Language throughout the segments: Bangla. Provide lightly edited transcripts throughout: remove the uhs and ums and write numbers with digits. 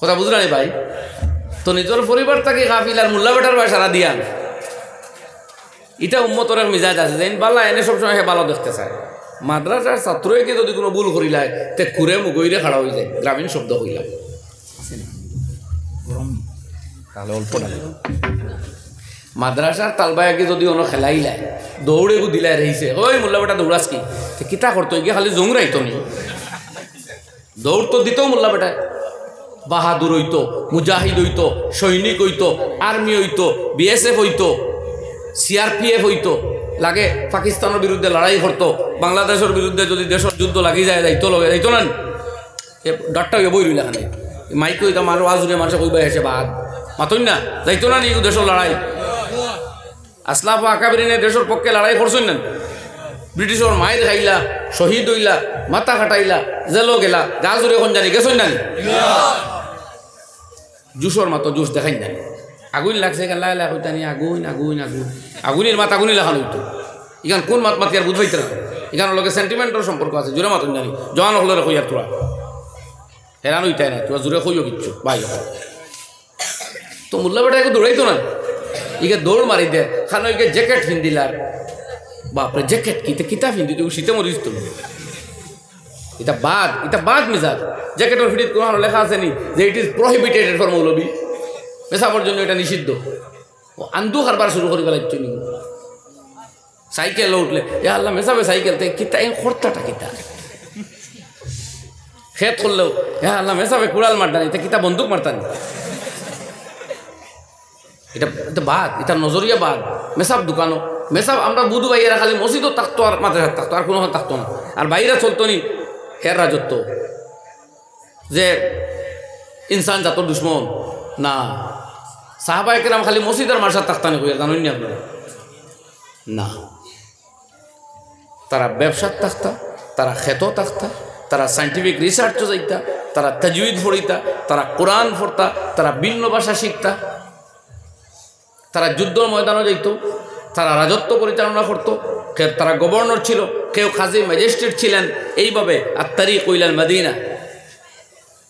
কথা বুঝলা নি ভাই? তো নিজের পরিবার থেকে গাফিল আর মোল্লা বেটার ভাই সারা দিয়ান, এটা উম্মতর এক মিজাজ আছে যে বালা এনে সবসময় সে ভালো দেখতে চায়। মাদ্রাসার ছাত্রকে যদি কোনো ভুল করিলায় তে খুঁড়ে মুগইরে খাড়া হয়ে যায়, গ্রামীণ শব্দ হইলাম অল্প মাদ্রাসার তালবায়াকে যদি অন্য খেলাইলায় দৌড়ে গু দিলাই রয়েছে, ওই মোল্লা বেটা দৌড়াস কি কিতা করতো গিয়ে খালি জংরাইতো নি, দৌড় তো দিত মোল্লা বেটায়। বাহাদুর হইতো, মুজাহিদ হইতো, সৈনিক হইতো, আর্মি হইতো, বিএসএফ হইতো, সিআরপিএফ হইতো, লাগে পাকিস্তানের বিরুদ্ধে লড়াই করতো, বাংলাদেশের বিরুদ্ধে যদি দেশের যুদ্ধ লাগি যায় যাইতো লগে যাইতো না, ডরটা হইয়া বই রইল এখানে মাইক হইতো মানুষ আজুরে মানুষ কইবা এসে বাদ মাতই না যাইতো না নি দেশের লড়াই। আসলাফ আকাবিরিনে দেশের পক্ষে লড়াই করছেন না, ব্রিটিশের মায়ের খাইলা, শহীদ হইলা, মাথা কাটাইলা, জেলও গেলা, গা জুড়ে এখন জানি গেছেন না জুসর মাতো জুস দেখাই জানি আগুন লাগছে এখান লাগাই হইতানি আগুন আগুন আগুন আগুনের মাত আগুনই লাগানো হইতো। এখান কোন মাত মাতি আর বুঝবাইতে না, এখানে লোকের সেন্টিমেন্টের সম্পর্ক আছে, জোরে মাতুন জানি জওয়ান হলে কই আর তোরা হেরান হইতাই না, তোরা জোরে কইও কিচ্ছু ভাই তো মোল্লা বেটা একটু দৌড়াইতো না, ইকে দৌড় মারি দে খানো ইকে জ্যাকেট ফিন্দিলার বাপরে জ্যাকেট কিতা ফিন্দি তুই শীতে মরিস তো এটা বাদ মিজাজ। জ্যাকেটের ফিটিত কোনো লেখা আছে নি যে ইট ইজ প্রহিবিটেড ফর মৌলবী, পেশাবের জন্য এটা নিষিদ্ধ। ও আন্দু হারবার শুরু করি পেলাইছো নি, সাইকেল উঠলে এ আল্লাহ মেসাবে সাইকেল তে কিতা এই খরতাটা কিতা খেত করলেও এ আল্লাহ মেসাবে কুড়াল মারতানি তে কিতা বন্দুক মারতানি, এটা বাদ, এটা নজরিয়া বাদ। মেসাব দোকানো মেসাব আমরা বুধু ভাইয়েরা খালি মসজিদও থাকতো আর মাদ্রাসা থাকতো আর কোনো থাকতো না, আর বাইরে চলতো নি হের রাজত্ব যে ইনসান জাতর দুশ্মন না। সাহাবায়ে কেরাম খালি মসজিদ আর মাদ্রাসা থাকতানি কইয়া জানেন নি আপনারা? না, তারা ব্যবসার থাকতা, তারা খেতও থাকতা, তারা সাইন্টিফিক রিসার্চও যাইতা, তারা তাজউইদ পড়িতা, তারা কোরআন পড়তা, তারা ভিন্ন ভাষা শিখতা, তারা যুদ্ধর ময়দানও যাইত, তারা রাজত্ব পরিচালনা করত, তারা গভর্নর ছিল, কেউ খাজি ম্যাজিস্ট্রেট ছিলেন। এইভাবে আত-তারিক ইলাল মদিনা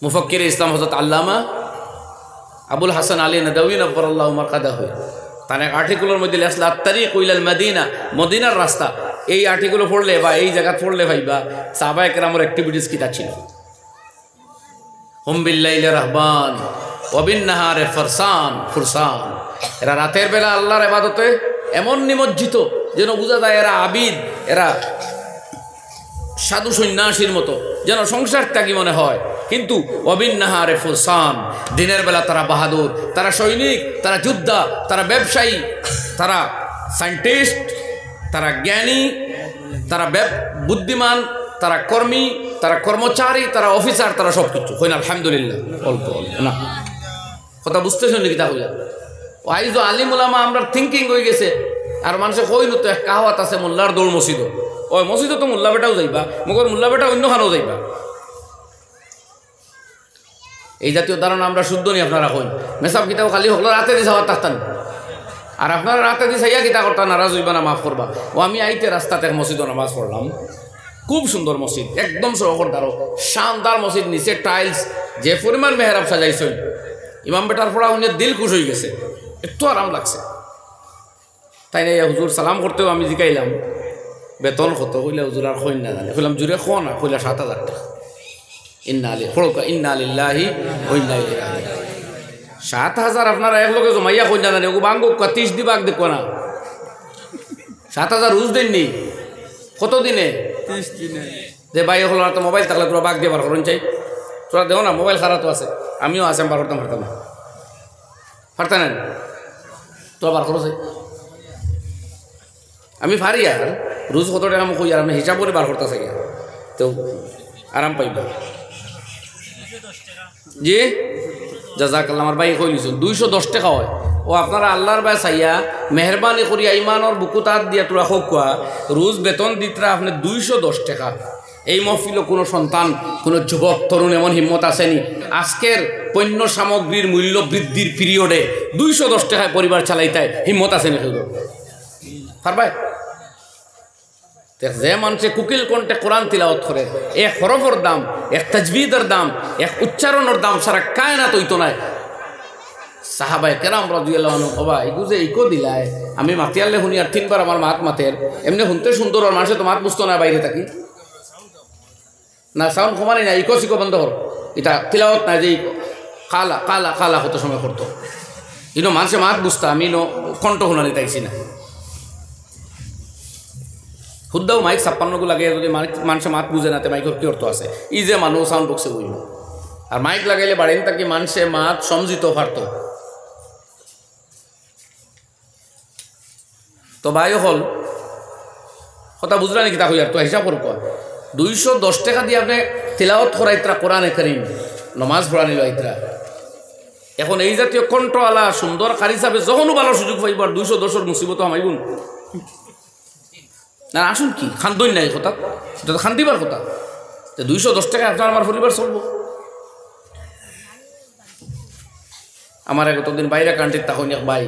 মুফাক্কির ইসলাম হযরত আল্লামা আবুল হাসান আলী নাদওয়ী নব্বরাল্লাহু মারকাদাহু তার এক আর্টিকেলের মধ্যে লেখা আত-তারিক ইলাল মদিনা, মদিনার রাস্তা। এই আর্টিকেল পড়লে বা এই জায়গা পড়লে ভাইবা সাহাবায়ে কেরামের অ্যাক্টিভিটিস কিটা ছিল। হুম বিল্লাইলি রাহবান ওয়া বিন-নাহারি ফুরসান, এরা রাতের বেলা আল্লাহর ইবাদতে এমন নিমজ্জিত যেন বোঝা যায় এরা আবিদ, এরা সাধু সন্ন্যাসীর মতো, যেন সংসার ত্যাগী মনে হয়। কিন্তু ওয়াবিন-নাহারি ফুরসান, দিনের বেলা তারা বাহাদুর, তারা সৈনিক, তারা যোদ্ধা, তারা ব্যবসায়ী, তারা সায়েন্টিস্ট, তারা জ্ঞানী, তারা বুদ্ধিমান, তারা কর্মী, তারা কর্মচারী, তারা অফিসার, তারা সব কিছু হইন আলহামদুলিল্লাহ। অল্প না কথা বুঝতেছেন কিতা হইয়া আইজ আলিম উলামা আমরা থিঙ্কিং হয়ে গেছে। আর মানুষে কই নতো এক কাহাওয়াত আছে মোল্লার দৌড় মসজিদ, ওই মসজিদও তো মোল্লা বেটাও যাইবা, মগর মোল্লা বেটা অন্যখানেও যাইবা। এই জাতীয় ধারণা আমরা শুদ্ধ নি। আপনারা কইন মেসাব কিতাব খালি হলো রাতে দিয়ে যাওয়ার থাকতেন, আর আপনারা রাতে দিয়ে সাইয়া কিতা করতা নারাজ হইবা না, মাফ করবা। ও আমি আইতে রাস্তাতে মসজিদও নামাজ পড়লাম, খুব সুন্দর মসজিদ, একদম সহকরদারও শানদার মসজিদ, নিচে টাইলস, যে পরিমাণ মেহরাব সাজাইছেন ইমাম বেটার পড়া উনি দিল খুশ হয়ে গেছে, একটু আরাম লাগছে। তাই না হুজুর সালাম করতেও আমি জিকাইলাম বেতন কত, কইলে হুজুর আর কইন না জানে, কইলাম জুড়ে খ না, কইলা 7,000 টাকা। ইন্না লিল্লাহি ওয়া ইন্না ইলাইহি রাজিউন। 7,000 আপনারা এক লোকে জমাইয়া কইন না জানে, ও বাঙ্গো 30 দিবাক দেখো না, 7,000 রুজ দেননি কত দিনে? 30 দিনে। যে ভাই হলো না তো মোবাইল থাকলে তোরা বাঘ দিয়ে বার করুন চাই, তোরা দেও না মোবাইল খারাপ তো আছে, আমিও আছে বার করতাম পারতাম না, পারতাম না তোরা বার করো চাই, আমি পারি আর রোজ কত টাকা আমি কই আর আমি হিসাব করে বার করতে চাই, তো আরাম পাইবা। জি জাযাকাল্লাহ, আমার ভাই কই লিছুন 210 টাকা হয়। ও আপনারা আল্লাহর বাই চাইয়া মেহরবানি করিয়া ইমানের বুকুতাত দিয়া তোরা হোক রোজ বেতন দিতরা আপনি 210 টাকা। এই মহফিলে কোনো সন্তান, কোনো যুবক তরুণ এমন হিম্মত আসেনি আজকের পণ্য সামগ্রীর মূল্য বৃদ্ধির পিরিয়ডে 210 টাকায় পরিবার চালাইতে হিম্মত আসেনি কেউ? পারবাই? যে মানুষে কুকিল কণ্ঠে কোরআন তিলাওয়াত করে এক হরফের দাম, এক তাজবিদের দাম, এক উচ্চারণের দাম সারা কায়নাত হইতো নাই। সাহাবায়ে কেরাম রাদিয়াল্লাহু আনহু বাবা ইগু যে ইকো দিলায় আমি মাতিয়ালে শুনি আর তিনবার আমার মাত মাতের এমনি শুনতে সুন্দর আর মানুষে তো মাত বুঝতো না বাইরে থাকি না সাউন্ড কমানি না ইকো সিকো বন্ধ কর এটা তিলাওয়াত না যে কালা কালা কালা কত সময় করতো ইনো মানুষে মাত বুঝতা আমি নো কণ্ঠ শুনানি তাইছি না খুদ্দাও মাইক 56 লাগে যদি মানুষে মাত বুঝে না তে মাইকের কি অর্থ আছে ই যে মানুষ সাউন্ড বক্সে বুঝবো আর মাইক লাগাইলে বাড়েন তাকে মানুষে মাত সমঝিত পারত তো ভাই হল কথা বুঝলা নাকি তা হইয়ার তো হিসাব করব 210 টাকা দিয়ে আপনি তিলাওয়াত করাইতরা কোরআনে কারীম নামাজ পড়ানি লইতরা এখন এই জাতীয় কণ্ঠওয়ালা সুন্দর কারি হিসাবে যখনও ভালো সুযোগ পাইবার 210 এর মুসিবত আমাইবুন না আসুন কি খান্দই নাই কথা এটা তো খান্দিবার কথা 210 টাকা আপনার আমার পরিবার চলবো আমার কতদিন বাইরে কান্ট্রির তখন এক ভাই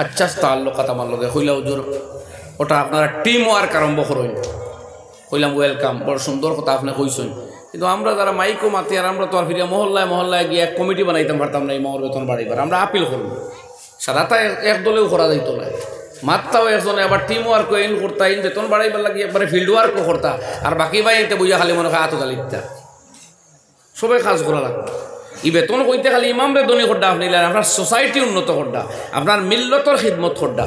আচ্ছা তাল্লুকাত আমার লগে হইলা হুজুর ওটা আপনারা টিম ওয়ার্ক আরম্ভ করেন হইলাম ওয়েলকাম বড় সুন্দর কথা আপনি কইছেন কিন্তু আমরা যারা মাইকো মাতি আর আমরা তো আর ফিরিয়া মহল্লায় মহল্লায় গিয়ে এক কমিটি বানাইতাম পারতাম না এই মহর বেতন বাড়িবার আমরা আপিল করব সারাটা এক দলেও করা যাইতো না মাত্রাও একজনে আবার টিম ওয়ার্ক ইন করতা ইন বেতন বাড়াইবার লাগে একবারে ফিল্ড ওয়ার্কও করতা আর বাকি ভাই এটা বুঝা খালি মনে হয় আতো গালিতা সবাই কাজ করা লাগবে ই বেতন কইতে খালি ইমাম বেতনই করডা আপনি আপনার সোসাইটি উন্নত করডা আপনার মিল্লতর খিদমত করডা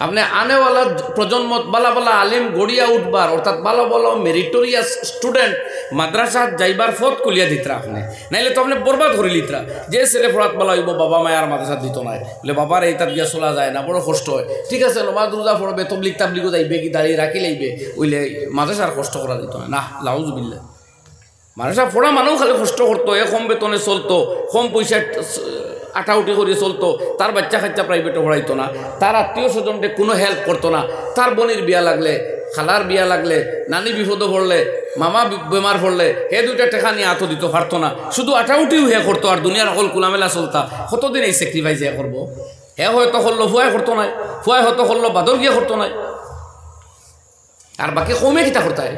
আপনি আনেওয়ালা প্রজন্মত বালা বালা আলিম গড়িয়া উঠবার অর্থাৎ ভালো ভালো মেরিটোরিয়াস স্টুডেন্ট মাদ্রাসা যাইবার ফত কুলিয়া দিতরা আপনি নাইলে তো আপনি বরবাদ করে লিতরা যে ছেলে পড়াত বলা হইব বাবা মায়ার মাদ্রাসা দিত না বলে বাবার এই তাত গিয়া চলা যায় না বড় কষ্ট হয় ঠিক আছে নমাজ রোজা পড়বে তবলিগ তাবলিগও যাইবে কি দাঁড়িয়ে রাখি লাইবে ওইলে মাদ্রাসার কষ্ট করা দিত না লাউজুবিল্লাহ মাদ্রাসা পড়া মানুষ খালি কষ্ট করতো এ কম বেতনে চলতো কম পয়সা আটাউটি করে চলতো তার বাচ্চা কাচ্চা প্রাইভেটে পড়াইতো না তার আত্মীয় স্বজনকে কোনো হেল্প করতো না তার বোনের বিয়া লাগলে খালার বিয়া লাগলে নানি বিপদে পড়লে মামা বেমার পড়লে হে দুইটা টাকা নিয়ে আতো দিতে পারতো না শুধু আটাউটিও হে করতো আর দুনিয়ার সকল কুলামেলা চলতা কতদিন এই স্যাক্রিফাইস হে করবো হে হয়তো করলো ফুয়াই করতো নাই ফুয়াই হয়তো করলো বাদর গিয়ে করতো নাই আর বাকি কমে কিতা করতায়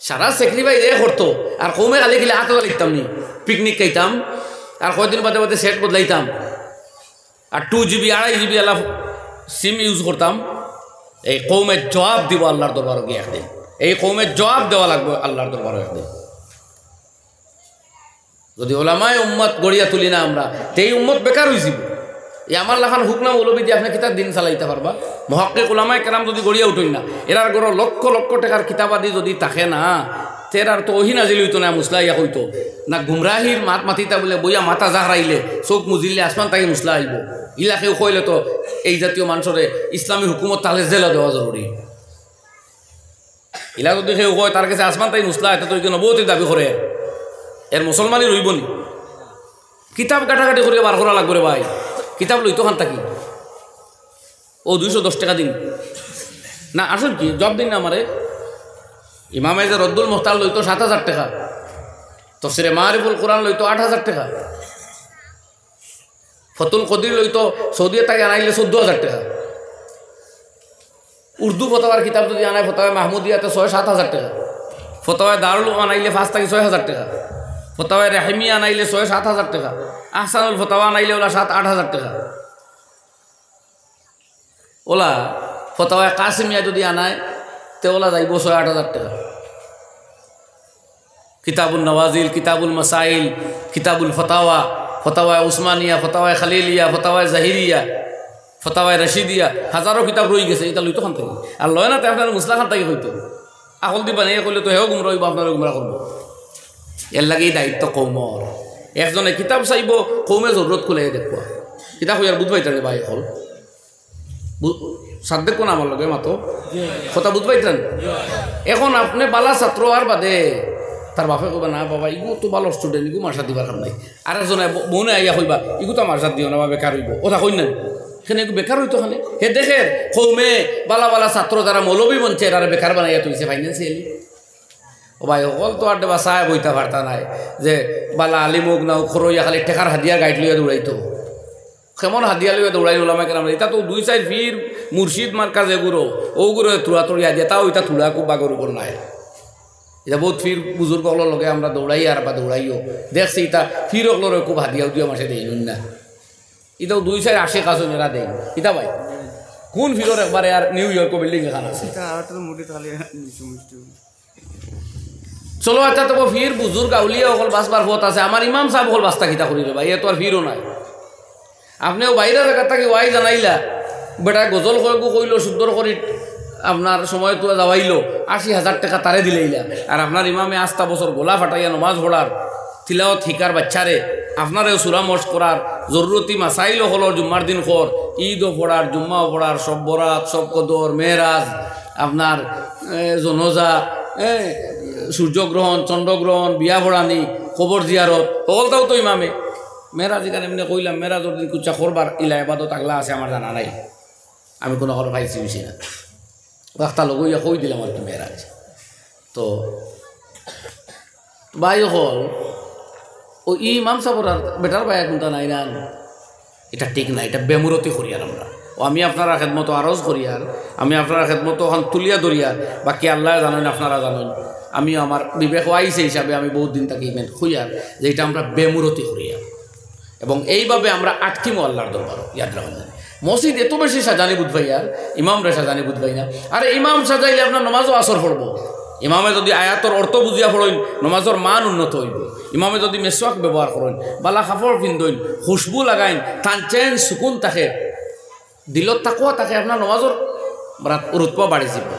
সারা স্যাক্রিফাইস এ করতো আর কমে গালি গেলে আতো লিখতাম নি পিকনিক খাইতাম আর কয়দিন বাদে বাদে সেট বদলাইতাম আর 2GB 2.5GB আলা সিম ইউজ করতাম এই কৌমের জবাব দিব আল্লাহর দরবারে গিয়ে একদিন এই কৌমের জবাব দেওয়া লাগবে আল্লাহর দরবারে একদিন যদি ওলামায় উম্মত গড়িয়া তুলি না আমরা তেই উম্মত বেকার হয়েছিল এই আমার লাখান হুকনা মৌলবী দিয়ে আপনি কিতাব দিন চালাইতে পারবা মহাক্কিক ওলামায়ে কেরাম যদি গড়িয়া উঠই না এরার গড় লক্ষ লক্ষ টাকার কিতাবাদি যদি থাকে না তেরার তো ওহি নাজিল হইতো না মুসলা ইয়া হইতো না গুমরাহির মাত মাতিতা বলে বইয়া মাথা জাহরাইলে চোখ মুজিলে আসমান তাকে মুসলা আইব ইলাকেও কইলে তো এই জাতীয় মানুষরে ইসলামী হুকুমত তাহলে জেলা দেওয়া জরুরি ইলা যদি কেউ কয় তার কাছে আসমান তাই মুসলা এটা তো নবুয়তের দাবি করে এর মুসলমানই রইব নি কিতাব কাটাকাটি করে বার করা লাগবে রে ভাই কিতাব লইতো খান থাকি ও 210 টাকা দিন না আসুন কি জব দিন না আমারে ইমামে যে রদ্দুল মুখতার লইতো 7,000 টাকা তফসিরে মারিফুল কোরআন লইতো 8,000 টাকা ফতুল কদির লইতো সৌদিয়া তাকে আনাইলে 14,000 টাকা উর্দু ফতোয়ার কিতাব যদি আনায় ফতোয়া মাহমুদিয়াতে 6-7,000 টাকা ফতোয়া দারুল আনাইলে 5 থেকে 6,000 টাকা ফতোয়া রেহমিয়া আনাইলে 6-7,000 টাকা আহসানুল ফতোয়া আনাইলে ওলা 7-8,000 টাকা ওলা ফতোয়া কাসিমিয়া যদি আনায় তে ওলা যাইব 6-8,000 টাকা কিতাবুল নওয়াজিল কিতাবুল মাসাইল কিতাবুল ফতাওয়া ফতাওয়া উসমানিয়া ফতাওয়া খালিলিয়া ফতাওয়া জাহিরিয়া ফতাওয়া রশিদিয়া হাজারো কিতাব রয়ে গেছে এটা লইতো খান থেকে আর লয় না তো আপনার মুসলা খান থেকে হইতো আকল দিবা নিয়ে করলে তো হেও গুমরা হইব আপনারা গুমরা করবো এর লাগে এই দায়িত্ব কৌমর একজনে কিতাব চাইব কৌমে জরুরত খুলে দেখবো কিতাব হইয়ার বুঝবাইতেন ভাই হল সাদ্দের কোন আমার লগে মাতো কথা বুঝবাইতেন এখন আপনি বালা ছাত্র আর বাদে তার বাপে কইবা না বাবা ইগু তো ভালো স্টুডেন্ট ইগু মার্সাদ দিবার কারণ নাই আর একজনে মনে আইয়া কইবা ইগু তো মার্সাদ দিও না বা বেকার হইব ওটা কই না এখানে বেকার হইতো খানে হে দেখে কৌমে বালা বালা ছাত্র যারা মৌলবী মঞ্চে এরা বেকার বানাইয়া তুইছে ফাইন্যান্সিয়ালি ও ভাই অকল তো আর দেবা চায় বইতা পারতা নাই যে বালা আলিমুক না খরইয়া খালি টেকার হাদিয়া গাইড লইয়া দৌড়াইতো কেমন হাদিয়া লইয়া দৌড়াই ওলামা কেন এটা তো 2-4 ফির মুর্শিদ মার্কাজে গুরো ও গুরো তুড়া তড়িয়া দিয়ে তাও এটা তুলা খুব বাগর উপর নাই এটা বহুত ফির বুজুর্গ হলোর লগে আমরা দৌড়াই আর বা দৌড়াইও দেখছি এটা ফির হলোর খুব হাদিয়া উদিয়া মাসে দেই না এটাও 2-4 আসে কাছে মেরা দেই এটা ভাই কোন ফিরর একবারে আর নিউ ইয়র্ক বিল্ডিং এখানে আছে চলো আচ্ছা তো ফির বুজুর্গ আউলিয়া হল বাসবার পথ আছে আমার ইমাম সাহেব হল বাস্তা খিতা করি রে ভাই এ তো আর ফিরও নাই আপনিও বাইরের জায়গা থেকে ওয়াই জানাইলা বেটা গজল কইলো সুন্দর করি আপনার সময় তো যাওয়াইলো 80,000 টাকা তারে দিলেইলা আর আপনার ইমামে 8টা বছর গোলা ফাটাইয়া নমাজ পড়ার তিলাওয়াত শিকার বাচ্চারে আপনারেও সুরামর্শ করার জরুরতি মাসাইলও হলো জুম্মার দিন খর ঈদও পড়ার জুম্মাও পড়ার সব বরাত সব কদর মেহরাজ আপনার জনজা সূর্যগ্রহণ চন্দ্রগ্রহণ বিয়া ভরানি কবর জিয়ারত সকলটাও তো ইমামে মেরাজ এখানে এমনি কইলাম মেরাজর দিন কুচ্চা করবার ইলা এবাদত আগলা আছে আমার জানা নাই আমি কোনো ঘর ভাইছি বেশি না একটা লগইয়া কই দিলাম আর কি মেরাজ তো ভাই হল ও ইমাম সাবর বেটার ভাই কোনটা নাই না এটা ঠিক না এটা বেমুরতি করিয়ার আমরা ও আমি আপনারা খেদমত আরজ করিয়ার আমি আপনারা খেদমত ওখান তুলিয়া ধরিয়ার বাকি আল্লাহ জানেন আপনারা জানেন আমি আমার বিবেক আইসে হিসাবে আমি বহুত দিন তাকে ইমেন্ট খুঁয়ার যে এটা আমরা বেমুরতি করিয়ার এবং এইভাবে আমরা আটকিমো আল্লাহর দরবারও ইয়াদ রাখেন মসজিদ এত বেশি সাজানি বুধবাই আর ইমামরা সাজানি বুধবাই না আরে ইমাম সাজাইলে আপনার নমাজও আসর পড়বো ইমামে যদি আয়াতর অর্থ বুঝিয়া পড়েন নমাজর মান উন্নত হইব ইমামে যদি মেসওয়াক ব্যবহার করেন বালা কাপড় পিন্ধইন খুশবু লাগাইন তান চেন সুকুন থাকে দিলত তাকুয়া থাকে আপনার নমাজর রুৎপ বাড়ি যাব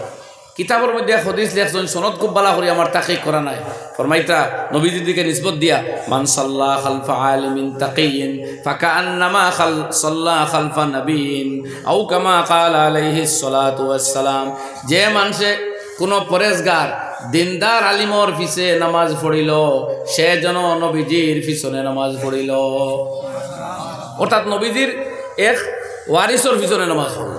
কিতাবের মধ্যে হদিস লেখছেন সনদ খুব বালা করি আমার তাকিক করা নাই ফরমাইতা নবীজির দিকে নিসবত দিয়া মান সাল্লাহ খালফা আলিমিন তাকিয়িন ফাকান্নামা সাল্লাহ খালফা নবীন আও কামা ক্বালা আলাইহিস সালাতু ওয়াস সালাম যে মানুষে কোনো পরেজগার দিনদার আলিমর পিছে নামাজ পড়িল সে যেন নবীজির পিছনে নামাজ পড়িল অর্থাৎ নবীজির এক ওয়ারিসর পিছনে নামাজ পড়ল